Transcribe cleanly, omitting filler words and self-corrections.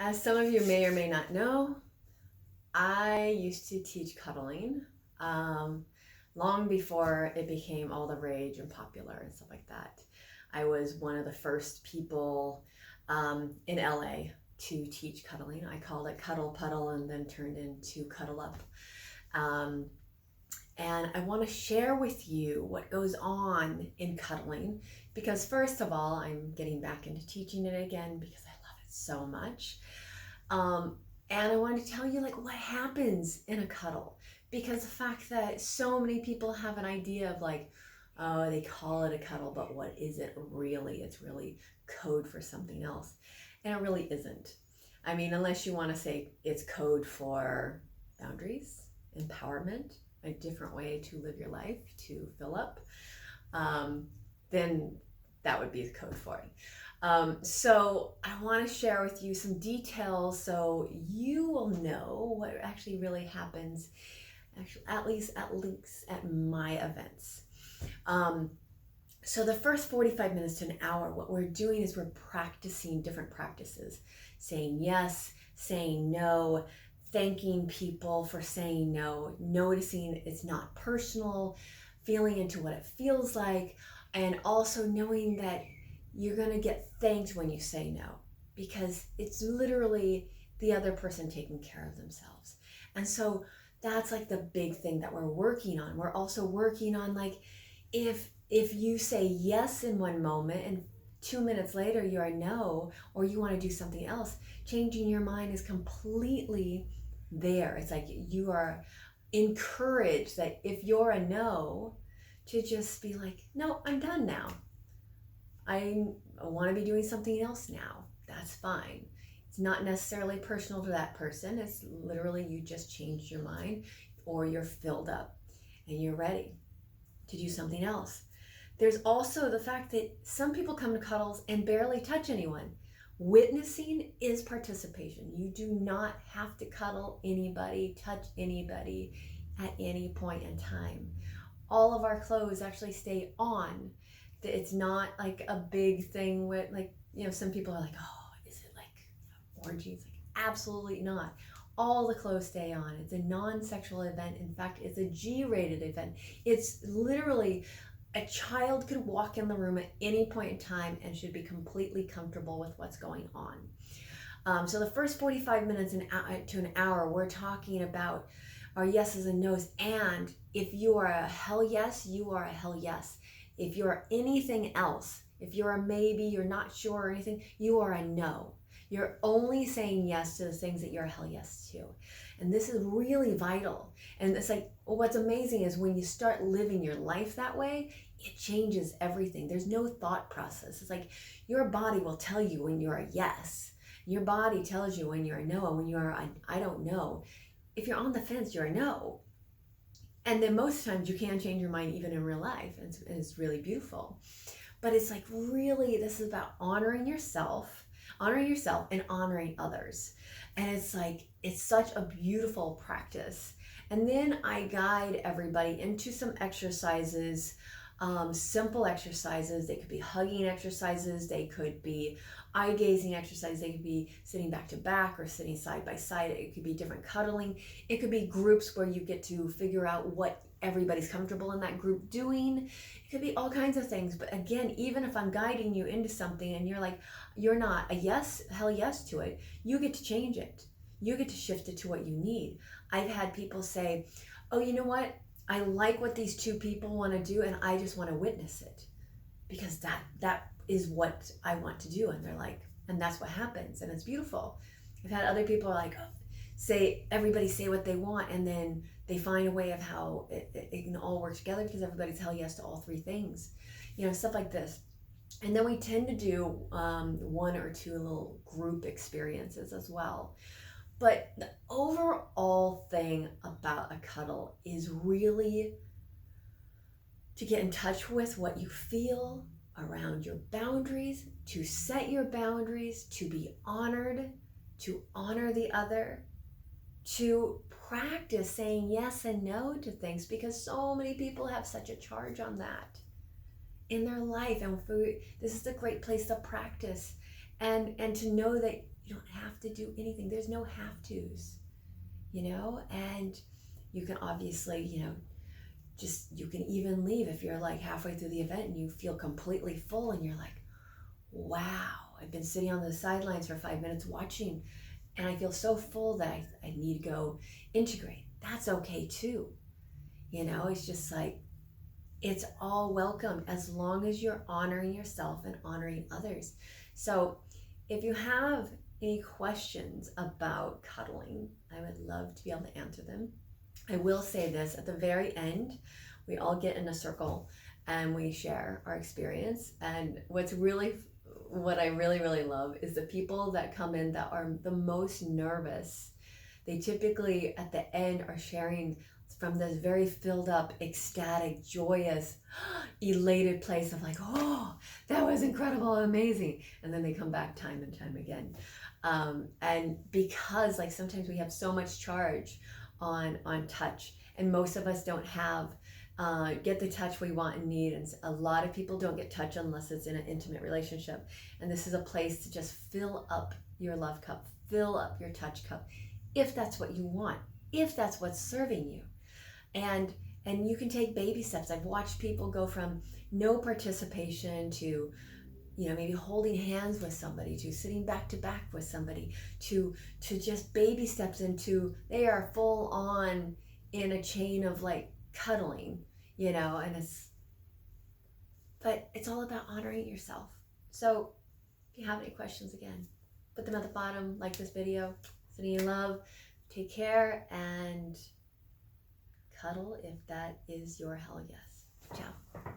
As some of you may or may not know, I used to teach cuddling long before it became all the rage and popular and stuff like that. I was one of the first people in LA to teach cuddling. I called it Cuddle Puddle and then turned into Cuddle Up. And I want to share with you what goes on in cuddling because, first of all, I'm getting back into teaching it again because I love it so much. And I wanted to tell you like what happens in a cuddle, because the fact that so many people have an idea of like, oh, they call it a cuddle, but what is it really? It's really code for something else. And it really isn't. I mean, unless you want to say it's code for boundaries, empowerment, a different way to live your life, to fill up, then that would be the code for it. So I want to share with you some details so you will know what actually really happens, actually, at least at my events. So the first 45 minutes to an hour, what we're doing is we're practicing different practices, saying yes, saying no, thanking people for saying no, noticing it's not personal, feeling into what it feels like, and also knowing that you're going to get thanked when you say no, because it's literally the other person taking care of themselves. And so that's like the big thing that we're working on. We're also working on like, if you say yes in one moment and 2 minutes later you're a no, or you want to do something else, changing your mind is completely there. It's like you are encouraged that if you're a no, to just be like, no, I'm done now. I want to be doing something else now. That's fine. It's not necessarily personal to that person. It's literally you just changed your mind, or you're filled up and you're ready to do something else. There's also the fact that some people come to cuddles and barely touch anyone. Witnessing is participation. You do not have to cuddle anybody, touch anybody at any point in time. All of our clothes actually stay on. It's not like a big thing with like, some people are like, oh, is it like orgies? Like, absolutely not. All the clothes stay on. It's a non-sexual event. In fact, it's a G-rated event. It's literally a child could walk in the room at any point in time and should be completely comfortable with what's going on. So the first 45 minutes to an hour, we're talking about our yeses and nos. And if you are a hell yes, you are a hell yes. If you're anything else, if you're a maybe, you're not sure or anything, you are a no. You're only saying yes to the things that you're a hell yes to. And this is really vital. And it's like, what's amazing is when you start living your life that way, it changes everything. There's no thought process. It's like your body will tell you when you're a yes. Your body tells you when you're a no, and when you're a I don't know. If you're on the fence, you're a no. And then most times you can change your mind even in real life. And it's really beautiful. But it's like really, this is about honoring yourself and honoring others. And it's like, it's such a beautiful practice. And then I guide everybody into some exercises, simple exercises. They could be hugging exercises. They could be eye gazing exercises. They could be sitting back to back or sitting side by side. It could be different cuddling. It could be groups where you get to figure out what everybody's comfortable in that group doing. It could be all kinds of things. But again, even if I'm guiding you into something and you're like, you're not a yes, hell yes to it, you get to change it. You get to shift it to what you need. I've had people say, oh, you know what? I like what these two people want to do and I just want to witness it because that is what I want to do. And they're like, and that's what happens. And it's beautiful. I've had other people like, everybody say what they want, and then they find a way of how it can all work together because everybody's hell yes to all three things, stuff like this. And then we tend to do one or two little group experiences as well. But the overall thing about a cuddle is really to get in touch with what you feel around your boundaries, to set your boundaries, to be honored, to honor the other, to practice saying yes and no to things, because so many people have such a charge on that in their life. And this is a great place to practice and to know that You don't have to do anything. There's no have-tos, you know? And you can obviously, you know, you can even leave if you're like halfway through the event and you feel completely full and you're like, wow, I've been sitting on the sidelines for 5 minutes watching and I feel so full that I need to go integrate. That's okay too. You know, it's just like, it's all welcome as long as you're honoring yourself and honoring others. So if you have any questions about cuddling, I would love to be able to answer them. I will say this, at the very end, we all get in a circle and we share our experience. And what I really love is the people that come in that are the most nervous. They typically at the end are sharing from this very filled up, ecstatic, joyous, elated place of like, oh, that was incredible, amazing. And then they come back time and time again. And because like sometimes we have so much charge on touch, and most of us don't have get the touch we want and need, and a lot of people don't get touch unless it's in an intimate relationship. And this is a place to just fill up your love cup, fill up your touch cup, if that's what you want, if that's what's serving you. And you can take baby steps. I've watched people go from no participation to, you know, maybe holding hands with somebody, to sitting back to back with somebody, to just baby steps into, they are full on in a chain of like cuddling, you know, and but it's all about honoring yourself. So if you have any questions, again, put them at the bottom, like this video, sending you love, take care, and cuddle if that is your hell yes. Ciao.